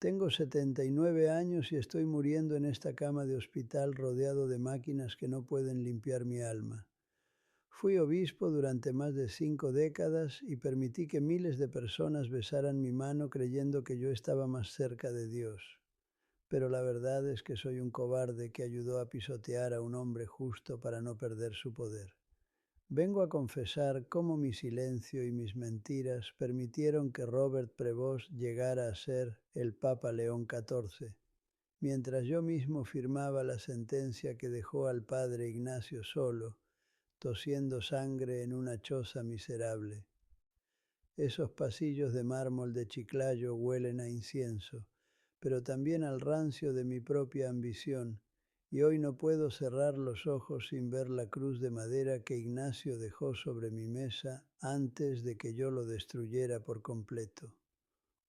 Tengo 79 años y estoy muriendo en esta cama de hospital rodeado de máquinas que no pueden limpiar mi alma. Fui obispo durante más de 5 décadas y permití que miles de personas besaran mi mano creyendo que yo estaba más cerca de Dios. Pero la verdad es que soy un cobarde que ayudó a pisotear a un hombre justo para no perder su poder. Vengo a confesar cómo mi silencio y mis mentiras permitieron que Robert Prevost llegara a ser el Papa León XIV, mientras yo mismo firmaba la sentencia que dejó al padre Ignacio solo, tosiendo sangre en una choza miserable. Esos pasillos de mármol de Chiclayo huelen a incienso, pero también al rancio de mi propia ambición, y hoy no puedo cerrar los ojos sin ver la cruz de madera que Ignacio dejó sobre mi mesa antes de que yo lo destruyera por completo.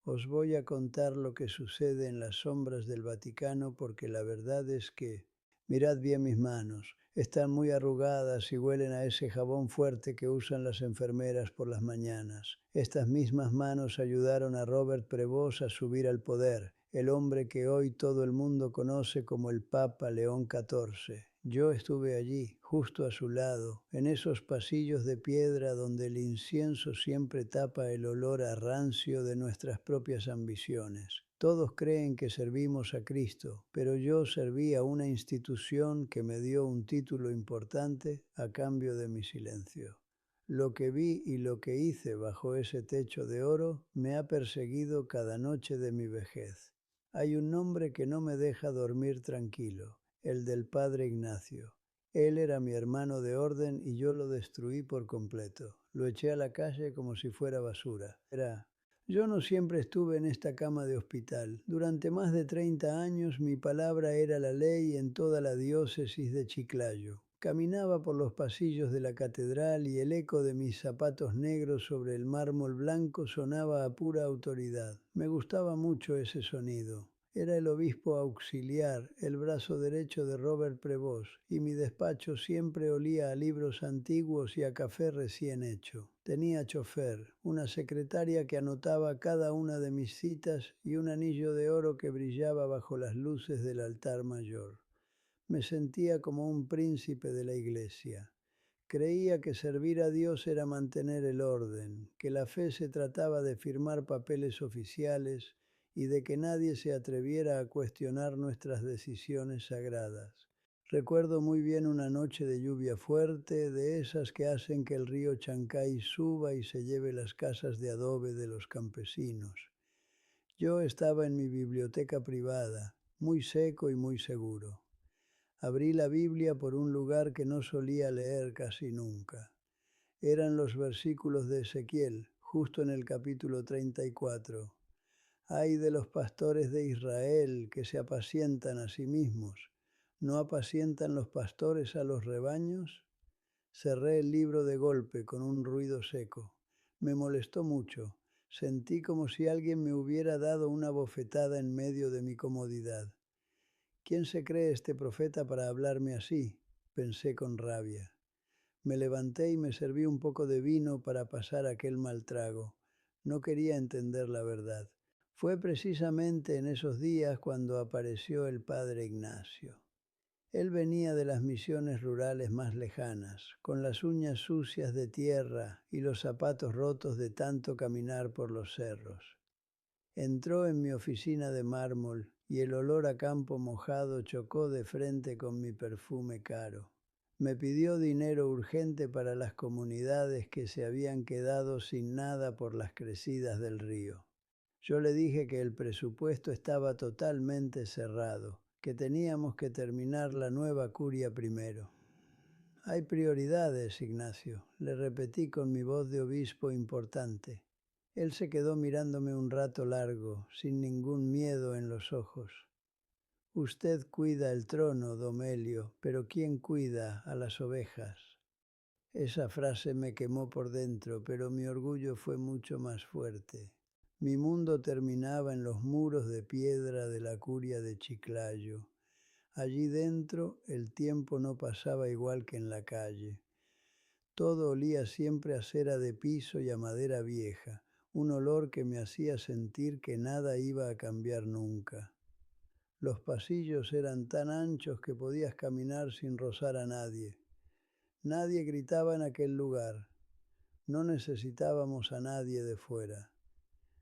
Os voy a contar lo que sucede en las sombras del Vaticano porque la verdad es que, mirad bien mis manos, están muy arrugadas y huelen a ese jabón fuerte que usan las enfermeras por las mañanas. Estas mismas manos ayudaron a Robert Prevost a subir al poder, el hombre que hoy todo el mundo conoce como el Papa León XIV. Yo estuve allí, justo a su lado, en esos pasillos de piedra donde el incienso siempre tapa el olor a rancio de nuestras propias ambiciones. Todos creen que servimos a Cristo, pero yo serví a una institución que me dio un título importante a cambio de mi silencio. Lo que vi y lo que hice bajo ese techo de oro me ha perseguido cada noche de mi vejez. Hay un nombre que no me deja dormir tranquilo, el del padre Ignacio. Él era mi hermano de orden y yo lo destruí por completo. Lo eché a la calle como si fuera basura. Yo no siempre estuve en esta cama de hospital. Durante más de 30 años mi palabra era la ley en toda la diócesis de Chiclayo. Caminaba por los pasillos de la catedral y el eco de mis zapatos negros sobre el mármol blanco sonaba a pura autoridad. Me gustaba mucho ese sonido. Era el obispo auxiliar, el brazo derecho de Robert Prevost, y mi despacho siempre olía a libros antiguos y a café recién hecho. Tenía chofer, una secretaria que anotaba cada una de mis citas y un anillo de oro que brillaba bajo las luces del altar mayor. Me sentía como un príncipe de la iglesia. Creía que servir a Dios era mantener el orden, que la fe se trataba de firmar papeles oficiales y de que nadie se atreviera a cuestionar nuestras decisiones sagradas. Recuerdo muy bien una noche de lluvia fuerte, de esas que hacen que el río Chancay suba y se lleve las casas de adobe de los campesinos. Yo estaba en mi biblioteca privada, muy seco y muy seguro. Abrí la Biblia por un lugar que no solía leer casi nunca. Eran los versículos de Ezequiel, justo en el capítulo 34. Ay de los pastores de Israel que se apacientan a sí mismos. ¿No apacientan los pastores a los rebaños? Cerré el libro de golpe con un ruido seco. Me molestó mucho. Sentí como si alguien me hubiera dado una bofetada en medio de mi comodidad. ¿Quién se cree este profeta para hablarme así? Pensé con rabia. Me levanté y me serví un poco de vino para pasar aquel mal trago. No quería entender la verdad. Fue precisamente en esos días cuando apareció el padre Ignacio. Él venía de las misiones rurales más lejanas, con las uñas sucias de tierra y los zapatos rotos de tanto caminar por los cerros. Entró en mi oficina de mármol y el olor a campo mojado chocó de frente con mi perfume caro. Me pidió dinero urgente para las comunidades que se habían quedado sin nada por las crecidas del río. Yo le dije que el presupuesto estaba totalmente cerrado, que teníamos que terminar la nueva curia primero. Hay prioridades, Ignacio, le repetí con mi voz de obispo importante. Él se quedó mirándome un rato largo, sin ningún miedo en los ojos. Usted cuida el trono, Domelio, pero ¿quién cuida a las ovejas? Esa frase me quemó por dentro, pero mi orgullo fue mucho más fuerte. Mi mundo terminaba en los muros de piedra de la curia de Chiclayo. Allí dentro el tiempo no pasaba igual que en la calle. Todo olía siempre a cera de piso y a madera vieja. un olor que me hacía sentir que nada iba a cambiar nunca. Los pasillos eran tan anchos que podías caminar sin rozar a nadie. Nadie gritaba en aquel lugar. No necesitábamos a nadie de fuera.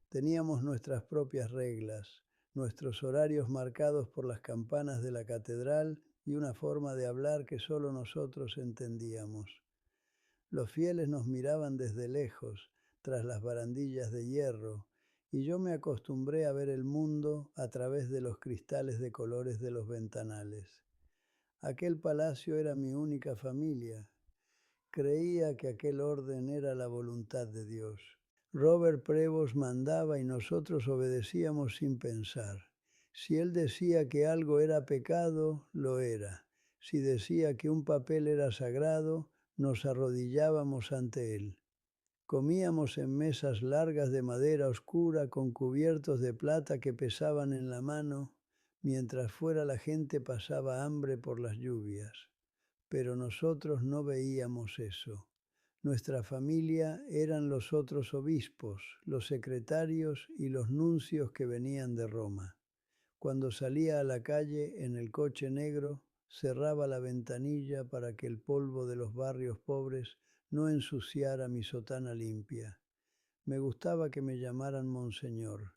Teníamos nuestras propias reglas, nuestros horarios marcados por las campanas de la catedral y una forma de hablar que solo nosotros entendíamos. Los fieles nos miraban desde lejos, tras las barandillas de hierro, y yo me acostumbré a ver el mundo a través de los cristales de colores de los ventanales. Aquel palacio era mi única familia. Creía que aquel orden era la voluntad de Dios. Robert Prevost mandaba y nosotros obedecíamos sin pensar. Si él decía que algo era pecado, lo era. Si decía que un papel era sagrado, nos arrodillábamos ante él. Comíamos en mesas largas de madera oscura con cubiertos de plata que pesaban en la mano, mientras fuera la gente pasaba hambre por las lluvias. Pero nosotros no veíamos eso. Nuestra familia eran los otros obispos, los secretarios y los nuncios que venían de Roma. Cuando salía a la calle en el coche negro, cerraba la ventanilla para que el polvo de los barrios pobres no ensuciara mi sotana limpia. Me gustaba que me llamaran Monseñor.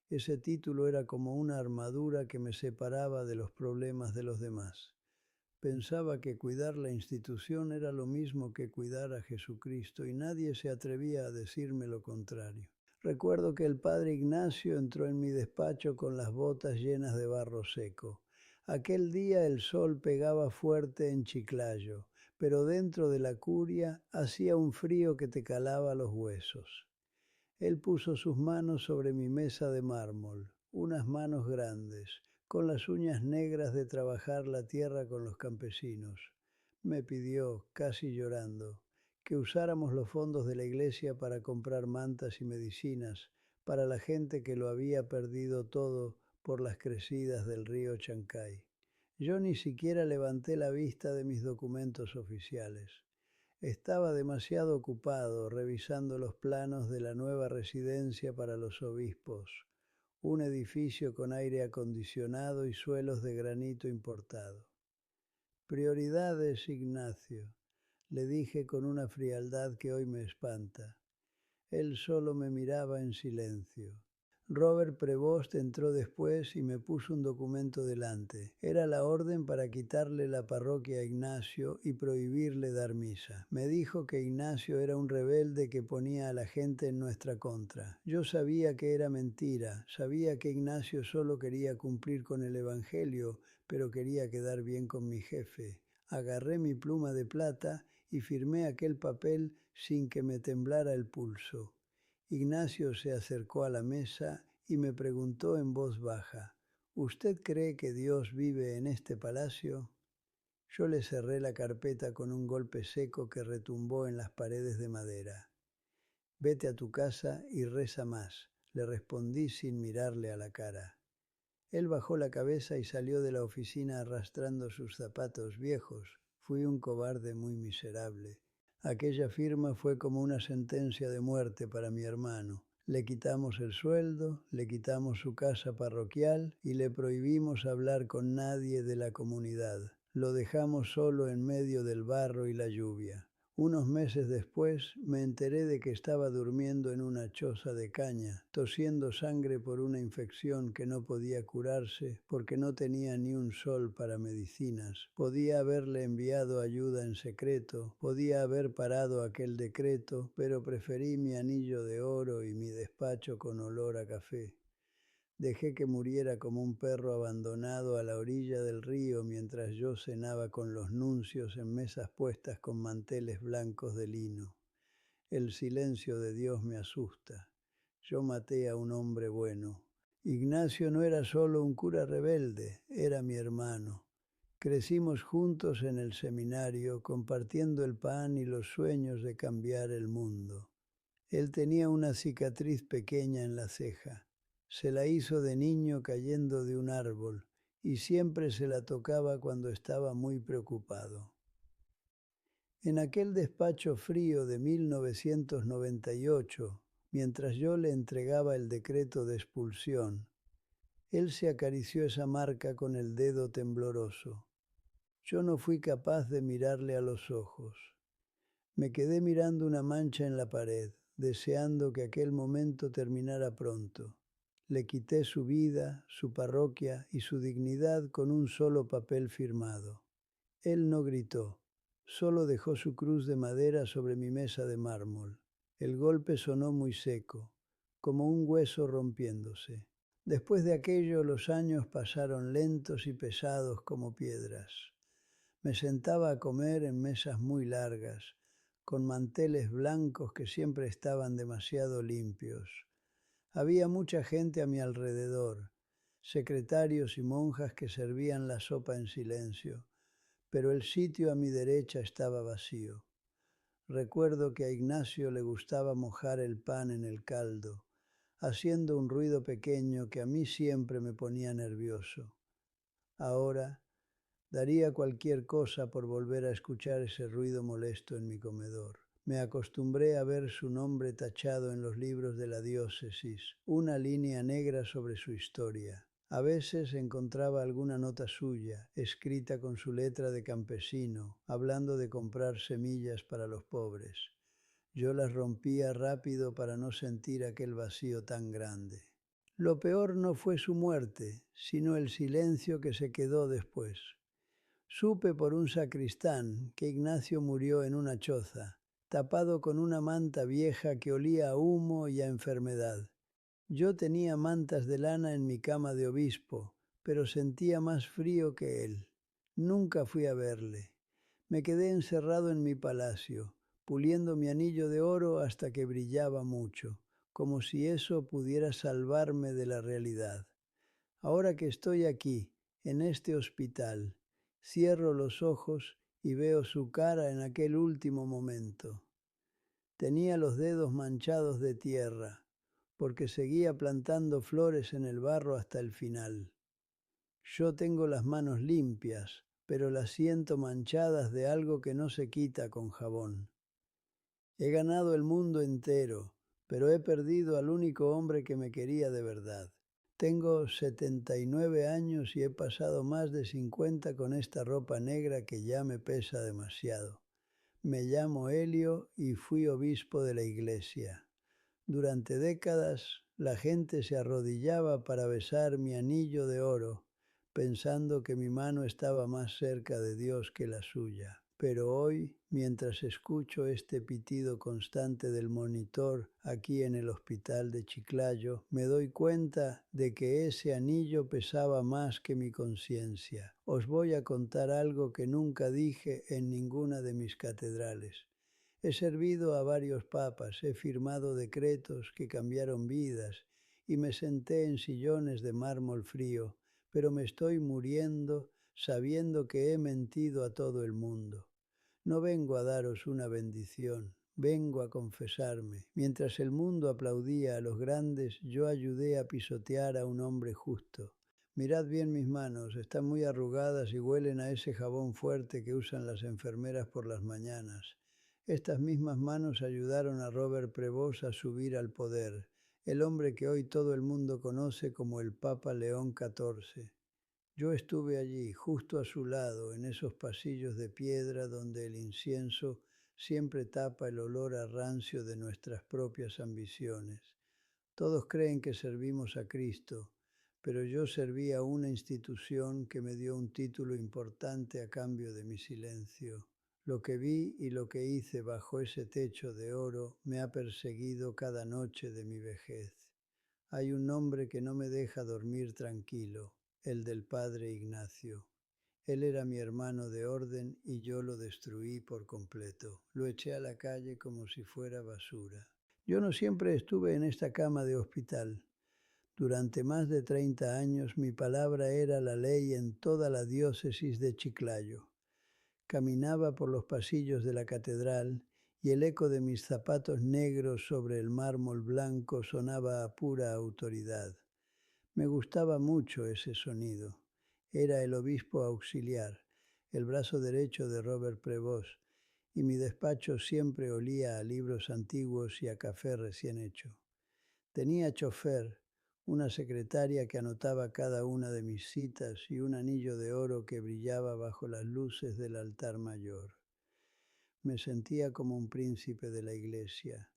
Ese título era como una armadura que me separaba de los problemas de los demás. Pensaba que cuidar la institución era lo mismo que cuidar a Jesucristo y nadie se atrevía a decirme lo contrario. Recuerdo que el padre Ignacio entró en mi despacho con las botas llenas de barro seco. Aquel día el sol pegaba fuerte en Chiclayo, pero dentro de la curia hacía un frío que te calaba los huesos. Él puso sus manos sobre mi mesa de mármol, unas manos grandes, con las uñas negras de trabajar la tierra con los campesinos. Me pidió, casi llorando, que usáramos los fondos de la iglesia para comprar mantas y medicinas para la gente que lo había perdido todo por las crecidas del río Chancay. Yo ni siquiera levanté la vista de mis documentos oficiales. Estaba demasiado ocupado revisando los planos de la nueva residencia para los obispos, un edificio con aire acondicionado y suelos de granito importado. Prioridades, Ignacio, le dije con una frialdad que hoy me espanta. Él solo me miraba en silencio. Robert Prevost entró después y me puso un documento delante. Era la orden para quitarle la parroquia a Ignacio y prohibirle dar misa. Me dijo que Ignacio era un rebelde que ponía a la gente en nuestra contra. Yo sabía que era mentira, sabía que Ignacio solo quería cumplir con el Evangelio, pero quería quedar bien con mi jefe. Agarré mi pluma de plata y firmé aquel papel sin que me temblara el pulso. Ignacio se acercó a la mesa y me preguntó en voz baja, ¿usted cree que Dios vive en este palacio? Yo le cerré la carpeta con un golpe seco que retumbó en las paredes de madera. Vete a tu casa y reza más, le respondí sin mirarle a la cara. Él bajó la cabeza y salió de la oficina arrastrando sus zapatos viejos. Fui un cobarde muy miserable. Aquella firma fue como una sentencia de muerte para mi hermano. Le quitamos el sueldo, le quitamos su casa parroquial y le prohibimos hablar con nadie de la comunidad. Lo dejamos solo en medio del barro y la lluvia. Unos meses después me enteré de que estaba durmiendo en una choza de caña, tosiendo sangre por una infección que no podía curarse porque no tenía ni un sol para medicinas. Podía haberle enviado ayuda en secreto, podía haber parado aquel decreto, pero preferí mi anillo de oro y mi despacho con olor a café. Dejé que muriera como un perro abandonado a la orilla del río mientras yo cenaba con los nuncios en mesas puestas con manteles blancos de lino. El silencio de Dios me asusta. Yo maté a un hombre bueno. Ignacio no era solo un cura rebelde, era mi hermano. Crecimos juntos en el seminario, compartiendo el pan y los sueños de cambiar el mundo. Él tenía una cicatriz pequeña en la ceja. Se la hizo de niño cayendo de un árbol y siempre se la tocaba cuando estaba muy preocupado. En aquel despacho frío de 1998, Mientras yo le entregaba el decreto de expulsión, él se acarició esa marca con el dedo tembloroso. Yo no fui capaz de mirarle a los ojos. Me quedé mirando una mancha en la pared, deseando que aquel momento terminara pronto. Le quité su vida, su parroquia y su dignidad con un solo papel firmado. Él no gritó, solo dejó su cruz de madera sobre mi mesa de mármol. El golpe sonó muy seco, como un hueso rompiéndose. Después de aquello los años pasaron lentos y pesados como piedras. Me sentaba a comer en mesas muy largas, con manteles blancos que siempre estaban demasiado limpios. Había mucha gente a mi alrededor, secretarios y monjas que servían la sopa en silencio, pero el sitio a mi derecha estaba vacío. Recuerdo que a Ignacio le gustaba mojar el pan en el caldo, haciendo un ruido pequeño que a mí siempre me ponía nervioso. Ahora daría cualquier cosa por volver a escuchar ese ruido molesto en mi comedor. Me acostumbré a ver su nombre tachado en los libros de la diócesis, una línea negra sobre su historia. A veces encontraba alguna nota suya, escrita con su letra de campesino, hablando de comprar semillas para los pobres. Yo las rompía rápido para no sentir aquel vacío tan grande. Lo peor no fue su muerte, sino el silencio que se quedó después. Supe por un sacristán que Ignacio murió en una choza, tapado con una manta vieja que olía a humo y a enfermedad. Yo tenía mantas de lana en mi cama de obispo, pero sentía más frío que él. Nunca fui a verle. Me quedé encerrado en mi palacio, puliendo mi anillo de oro hasta que brillaba mucho, como si eso pudiera salvarme de la realidad. Ahora que estoy aquí, en este hospital, cierro los ojos y veo su cara en aquel último momento. Tenía los dedos manchados de tierra, porque seguía plantando flores en el barro hasta el final. Yo tengo las manos limpias, pero las siento manchadas de algo que no se quita con jabón. He ganado el mundo entero, pero he perdido al único hombre que me quería de verdad. Tengo 79 años y he pasado más de 50 con esta ropa negra que ya me pesa demasiado. Me llamo Helio y fui obispo de la iglesia. Durante décadas la gente se arrodillaba para besar mi anillo de oro, pensando que mi mano estaba más cerca de Dios que la suya. Pero hoy, mientras escucho este pitido constante del monitor aquí en el hospital de Chiclayo, me doy cuenta de que ese anillo pesaba más que mi conciencia. Os voy a contar algo que nunca dije en ninguna de mis catedrales. He servido a varios papas, he firmado decretos que cambiaron vidas y me senté en sillones de mármol frío, pero me estoy muriendo sabiendo que he mentido a todo el mundo. No vengo a daros una bendición, vengo a confesarme. Mientras el mundo aplaudía a los grandes, yo ayudé a pisotear a un hombre justo. Mirad bien mis manos, están muy arrugadas y huelen a ese jabón fuerte que usan las enfermeras por las mañanas. Estas mismas manos ayudaron a Robert Prevost a subir al poder, el hombre que hoy todo el mundo conoce como el Papa León XIV. Yo estuve allí, justo a su lado, en esos pasillos de piedra donde el incienso siempre tapa el olor a rancio de nuestras propias ambiciones. Todos creen que servimos a Cristo, pero yo serví a una institución que me dio un título importante a cambio de mi silencio. Lo que vi y lo que hice bajo ese techo de oro me ha perseguido cada noche de mi vejez. Hay un nombre que no me deja dormir tranquilo, el del padre Ignacio. Él era mi hermano de orden y yo lo destruí por completo. Lo eché a la calle como si fuera basura. Yo no siempre estuve en esta cama de hospital. Durante más de 30 años mi palabra era la ley en toda la diócesis de Chiclayo. Caminaba por los pasillos de la catedral y el eco de mis zapatos negros sobre el mármol blanco sonaba a pura autoridad. Me gustaba mucho ese sonido. Era el obispo auxiliar, el brazo derecho de Robert Prevost, y mi despacho siempre olía a libros antiguos y a café recién hecho. Tenía chofer, una secretaria que anotaba cada una de mis citas y un anillo de oro que brillaba bajo las luces del altar mayor. Me sentía como un príncipe de la iglesia.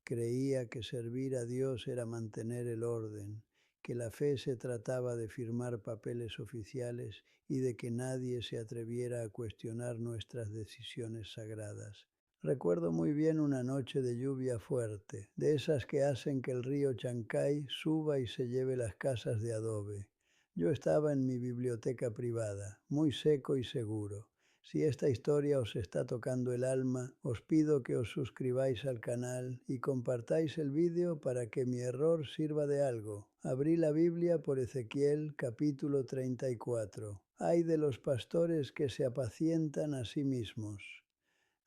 Creía que servir a Dios era mantener el orden, que la fe se trataba de firmar papeles oficiales y de que nadie se atreviera a cuestionar nuestras decisiones sagradas. Recuerdo muy bien una noche de lluvia fuerte, de esas que hacen que el río Chancay suba y se lleve las casas de adobe. Yo estaba en mi biblioteca privada, muy seco y seguro. Si esta historia os está tocando el alma, os pido que os suscribáis al canal y compartáis el vídeo para que mi error sirva de algo. Abrí la Biblia por Ezequiel capítulo 34. Ay de los pastores que se apacientan a sí mismos.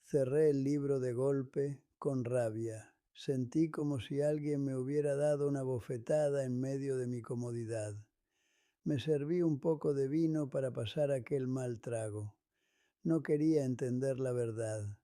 Cerré el libro de golpe, con rabia. Sentí como si alguien me hubiera dado una bofetada en medio de mi comodidad. Me serví un poco de vino para pasar aquel mal trago. No quería entender la verdad.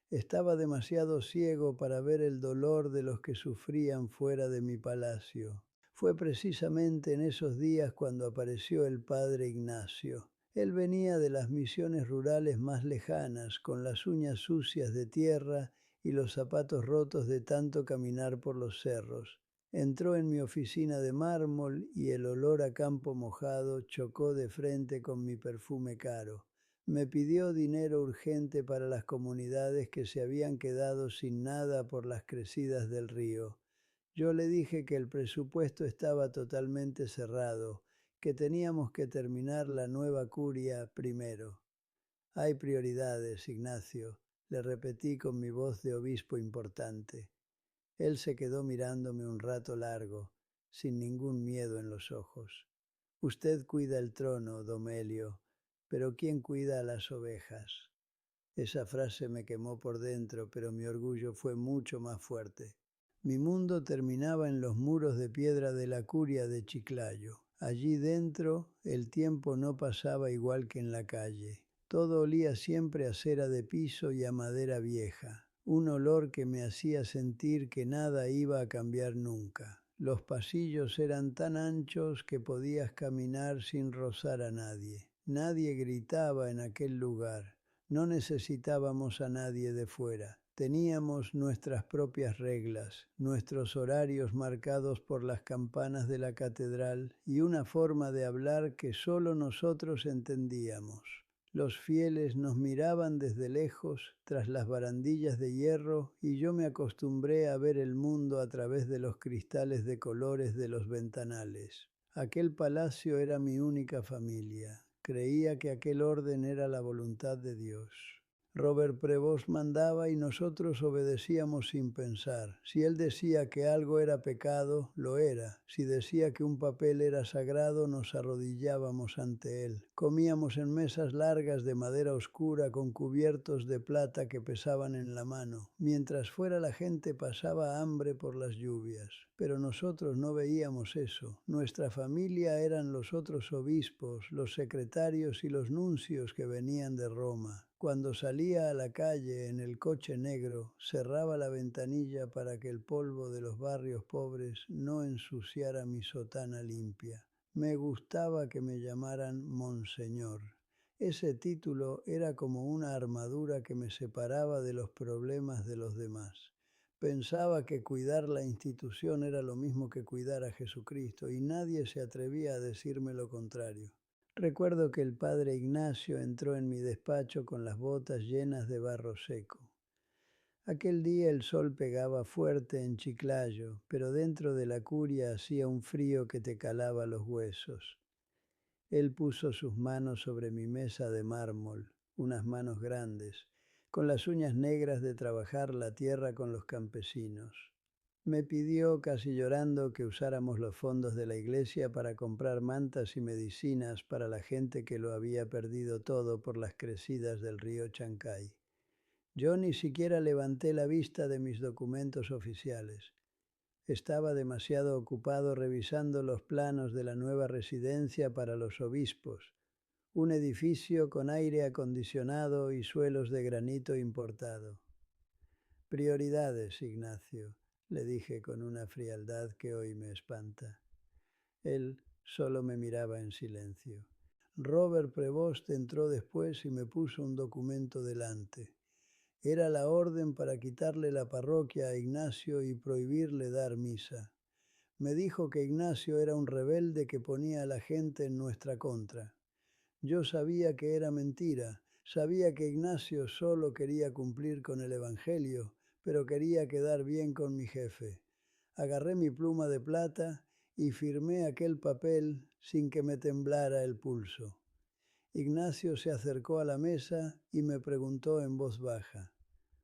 Estaba demasiado ciego para ver el dolor de los que sufrían fuera de mi palacio. Fue precisamente en esos días cuando apareció el padre Ignacio. Él venía de las misiones rurales más lejanas, con las uñas sucias de tierra y los zapatos rotos de tanto caminar por los cerros. Entró en mi oficina de mármol y el olor a campo mojado chocó de frente con mi perfume caro. Me pidió dinero urgente para las comunidades que se habían quedado sin nada por las crecidas del río. Yo le dije que el presupuesto estaba totalmente cerrado, que teníamos que terminar la nueva curia primero. Hay prioridades, Ignacio, le repetí con mi voz de obispo importante. Él se quedó mirándome un rato largo, sin ningún miedo en los ojos. Usted cuida el trono, Domelio, pero ¿quién cuida a las ovejas? Esa frase me quemó por dentro, pero mi orgullo fue mucho más fuerte. Mi mundo terminaba en los muros de piedra de la curia de Chiclayo. Allí dentro el tiempo no pasaba igual que en la calle. Todo olía siempre a cera de piso y a madera vieja, un olor que me hacía sentir que nada iba a cambiar nunca. Los pasillos eran tan anchos que podías caminar sin rozar a nadie. Nadie gritaba en aquel lugar. No necesitábamos a nadie de fuera. Teníamos nuestras propias reglas, nuestros horarios marcados por las campanas de la catedral y una forma de hablar que solo nosotros entendíamos. Los fieles nos miraban desde lejos, tras las barandillas de hierro, y yo me acostumbré a ver el mundo a través de los cristales de colores de los ventanales. Aquel palacio era mi única familia. Creía que aquel orden era la voluntad de Dios. Robert Prevost mandaba y nosotros obedecíamos sin pensar. Si él decía que algo era pecado, lo era. Si decía que un papel era sagrado, nos arrodillábamos ante él. Comíamos en mesas largas de madera oscura con cubiertos de plata que pesaban en la mano, mientras fuera la gente pasaba hambre por las lluvias. Pero nosotros no veíamos eso. Nuestra familia eran los otros obispos, los secretarios y los nuncios que venían de Roma. Cuando salía a la calle en el coche negro, cerraba la ventanilla para que el polvo de los barrios pobres no ensuciara mi sotana limpia. Me gustaba que me llamaran Monseñor. Ese título era como una armadura que me separaba de los problemas de los demás. Pensaba que cuidar la institución era lo mismo que cuidar a Jesucristo y nadie se atrevía a decirme lo contrario. Recuerdo que el padre Ignacio entró en mi despacho con las botas llenas de barro seco. Aquel día el sol pegaba fuerte en Chiclayo, pero dentro de la curia hacía un frío que te calaba los huesos. Él puso sus manos sobre mi mesa de mármol, unas manos grandes, con las uñas negras de trabajar la tierra con los campesinos. Me pidió, casi llorando, que usáramos los fondos de la iglesia para comprar mantas y medicinas para la gente que lo había perdido todo por las crecidas del río Chancay. Yo ni siquiera levanté la vista de mis documentos oficiales. Estaba demasiado ocupado revisando los planos de la nueva residencia para los obispos, un edificio con aire acondicionado y suelos de granito importado. Prioridades, Ignacio. le dije con una frialdad que hoy me espanta. Él solo me miraba en silencio. Robert Prevost entró después y me puso un documento delante. Era la orden para quitarle la parroquia a Ignacio y prohibirle dar misa. Me dijo que Ignacio era un rebelde que ponía a la gente en nuestra contra. Yo sabía que era mentira, sabía que Ignacio solo quería cumplir con el Evangelio, pero quería quedar bien con mi jefe. Agarré mi pluma de plata y firmé aquel papel sin que me temblara el pulso. Ignacio se acercó a la mesa y me preguntó en voz baja,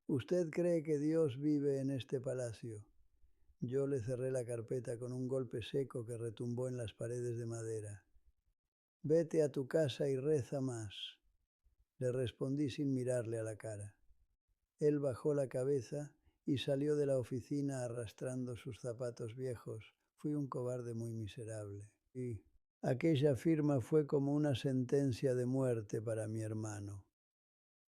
¿usted cree que Dios vive en este palacio? Yo le cerré la carpeta con un golpe seco que retumbó en las paredes de madera. Vete a tu casa y reza más, le respondí sin mirarle a la cara. Él bajó la cabeza y salió de la oficina arrastrando sus zapatos viejos. Fui un cobarde muy miserable. Y aquella firma fue como una sentencia de muerte para mi hermano.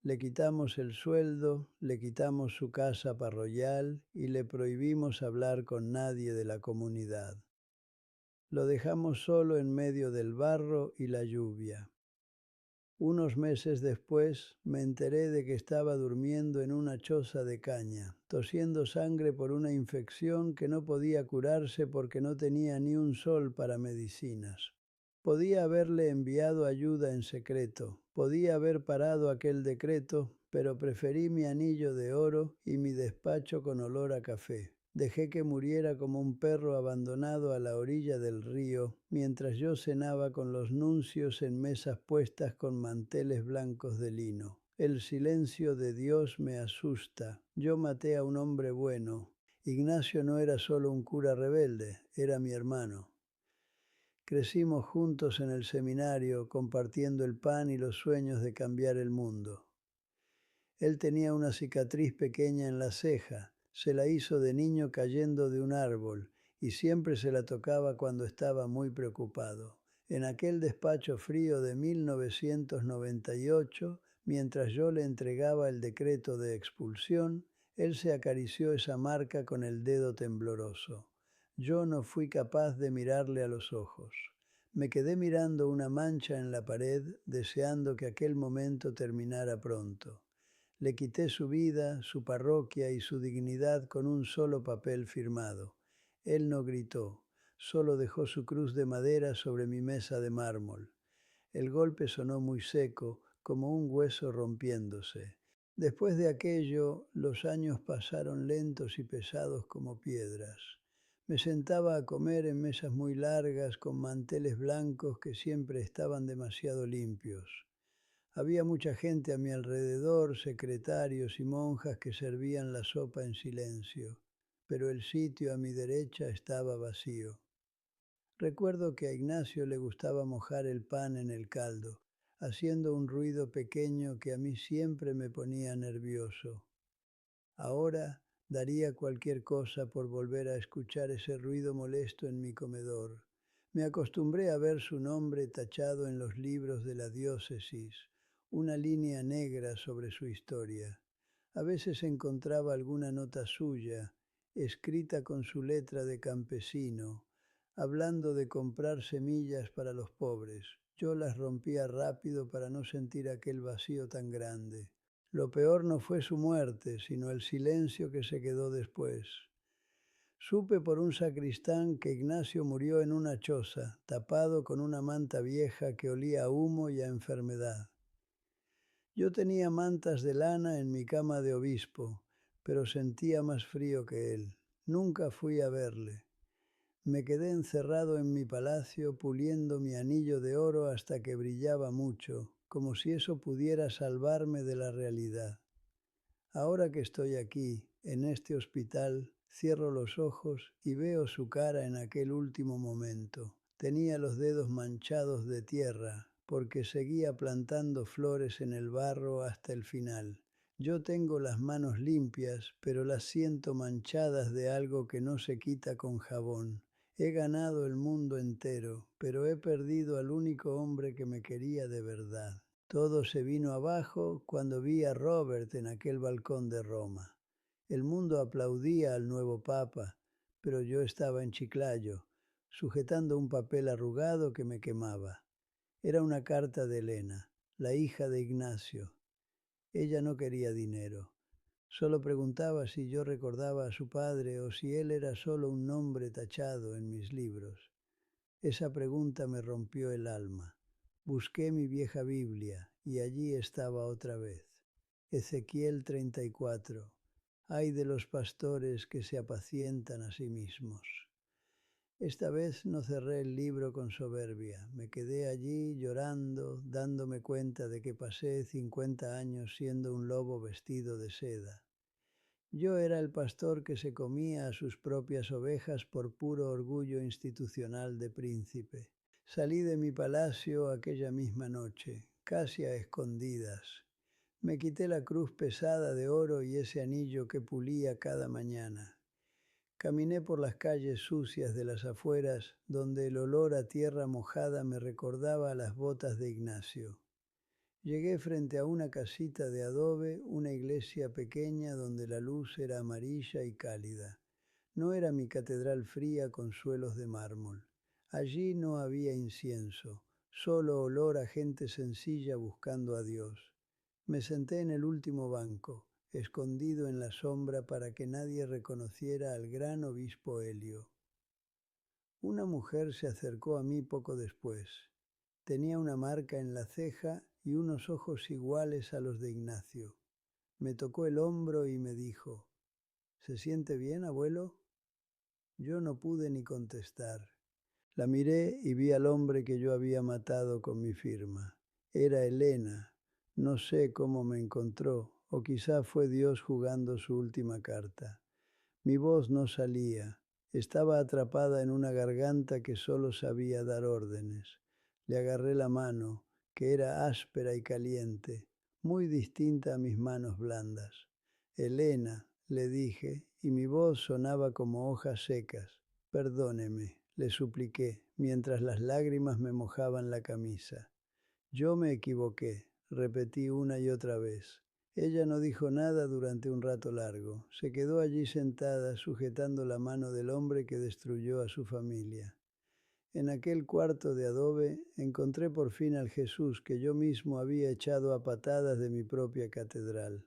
Le quitamos el sueldo, le quitamos su casa parroquial y le prohibimos hablar con nadie de la comunidad. Lo dejamos solo en medio del barro y la lluvia. Unos meses después me enteré de que estaba durmiendo en una choza de caña, tosiendo sangre por una infección que no podía curarse porque no tenía ni un sol para medicinas. Podía haberle enviado ayuda en secreto, podía haber parado aquel decreto, pero preferí mi anillo de oro y mi despacho con olor a café. Dejé que muriera como un perro abandonado a la orilla del río, mientras yo cenaba con los nuncios en mesas puestas con manteles blancos de lino. El silencio de Dios me asusta. Yo maté a un hombre bueno. Ignacio no era solo un cura rebelde, era mi hermano. Crecimos juntos en el seminario, compartiendo el pan y los sueños de cambiar el mundo. Él tenía una cicatriz pequeña en la ceja, se la hizo de niño cayendo de un árbol y siempre se la tocaba cuando estaba muy preocupado. En aquel despacho frío de 1998, mientras yo le entregaba el decreto de expulsión, él se acarició esa marca con el dedo tembloroso. Yo no fui capaz de mirarle a los ojos. Me quedé mirando una mancha en la pared, deseando que aquel momento terminara pronto. Le quité su vida, su parroquia y su dignidad con un solo papel firmado. Él no gritó, solo dejó su cruz de madera sobre mi mesa de mármol. El golpe sonó muy seco, como un hueso rompiéndose. Después de aquello, los años pasaron lentos y pesados como piedras. Me sentaba a comer en mesas muy largas con manteles blancos que siempre estaban demasiado limpios. Había mucha gente a mi alrededor, secretarios y monjas que servían la sopa en silencio, pero el sitio a mi derecha estaba vacío. Recuerdo que a Ignacio le gustaba mojar el pan en el caldo, haciendo un ruido pequeño que a mí siempre me ponía nervioso. Ahora daría cualquier cosa por volver a escuchar ese ruido molesto en mi comedor. Me acostumbré a ver su nombre tachado en los libros de la diócesis, una línea negra sobre su historia. A veces encontraba alguna nota suya, escrita con su letra de campesino, hablando de comprar semillas para los pobres. Yo las rompía rápido para no sentir aquel vacío tan grande. Lo peor no fue su muerte, sino el silencio que se quedó después. Supe por un sacristán que Ignacio murió en una choza, tapado con una manta vieja que olía a humo y a enfermedad. Yo tenía mantas de lana en mi cama de obispo, pero sentía más frío que él. Nunca fui a verle. Me quedé encerrado en mi palacio puliendo mi anillo de oro hasta que brillaba mucho, como si eso pudiera salvarme de la realidad. Ahora que estoy aquí, en este hospital, cierro los ojos y veo su cara en aquel último momento. Tenía los dedos manchados de tierra, porque seguía plantando flores en el barro hasta el final. Yo tengo las manos limpias, pero las siento manchadas de algo que no se quita con jabón. He ganado el mundo entero, pero he perdido al único hombre que me quería de verdad. Todo se vino abajo cuando vi a Robert en aquel balcón de Roma. El mundo aplaudía al nuevo papa, pero yo estaba en Chiclayo, sujetando un papel arrugado que me quemaba. Era una carta de Elena, la hija de Ignacio. Ella no quería dinero. Solo preguntaba si yo recordaba a su padre o si él era solo un nombre tachado en mis libros. Esa pregunta me rompió el alma. Busqué mi vieja Biblia y allí estaba otra vez. Ezequiel 34. Ay de los pastores que se apacientan a sí mismos. Esta vez no cerré el libro con soberbia. Me quedé allí llorando, dándome cuenta de que pasé 50 años siendo un lobo vestido de seda. Yo era el pastor que se comía a sus propias ovejas por puro orgullo institucional de príncipe. Salí de mi palacio aquella misma noche, casi a escondidas. Me quité la cruz pesada de oro y ese anillo que pulía cada mañana. Caminé por las calles sucias de las afueras, donde el olor a tierra mojada me recordaba a las botas de Ignacio. Llegué frente a una casita de adobe, una iglesia pequeña donde la luz era amarilla y cálida. No era mi catedral fría con suelos de mármol. Allí no había incienso, solo olor a gente sencilla buscando a Dios. Me senté en el último banco, escondido en la sombra para que nadie reconociera al gran obispo Helio. Una mujer se acercó a mí poco después. Tenía una marca en la ceja y unos ojos iguales a los de Ignacio. Me tocó el hombro y me dijo, ¿se siente bien, abuelo? Yo no pude ni contestar. La miré y vi al hombre que yo había matado con mi firma. Era Elena. No sé cómo me encontró, o quizá fue Dios jugando su última carta. Mi voz no salía. Estaba atrapada en una garganta que solo sabía dar órdenes. Le agarré la mano, que era áspera y caliente, muy distinta a mis manos blandas. Elena, le dije, y mi voz sonaba como hojas secas. Perdóneme, le supliqué, mientras las lágrimas me mojaban la camisa. Yo me equivoqué, repetí una y otra vez. Ella no dijo nada durante un rato largo. Se quedó allí sentada, sujetando la mano del hombre que destruyó a su familia. En aquel cuarto de adobe encontré por fin al Jesús que yo mismo había echado a patadas de mi propia catedral.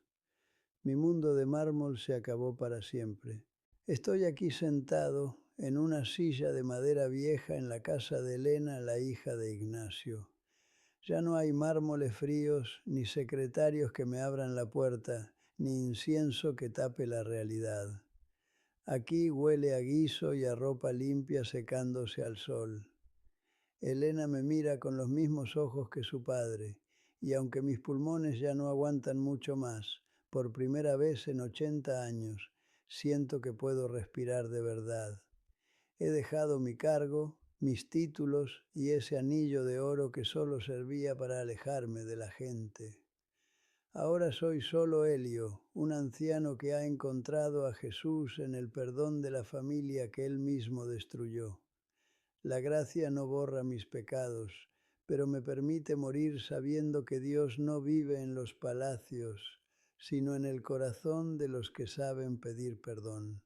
Mi mundo de mármol se acabó para siempre. Estoy aquí sentado en una silla de madera vieja en la casa de Elena, la hija de Ignacio. Ya no hay mármoles fríos, ni secretarios que me abran la puerta, ni incienso que tape la realidad. Aquí huele a guiso y a ropa limpia secándose al sol. Elena me mira con los mismos ojos que su padre, y aunque mis pulmones ya no aguantan mucho más, por primera vez en 80 años, siento que puedo respirar de verdad. He dejado mi cargo, mis títulos y ese anillo de oro que solo servía para alejarme de la gente. Ahora soy solo Helio, un anciano que ha encontrado a Jesús en el perdón de la familia que él mismo destruyó. La gracia no borra mis pecados, pero me permite morir sabiendo que Dios no vive en los palacios, sino en el corazón de los que saben pedir perdón.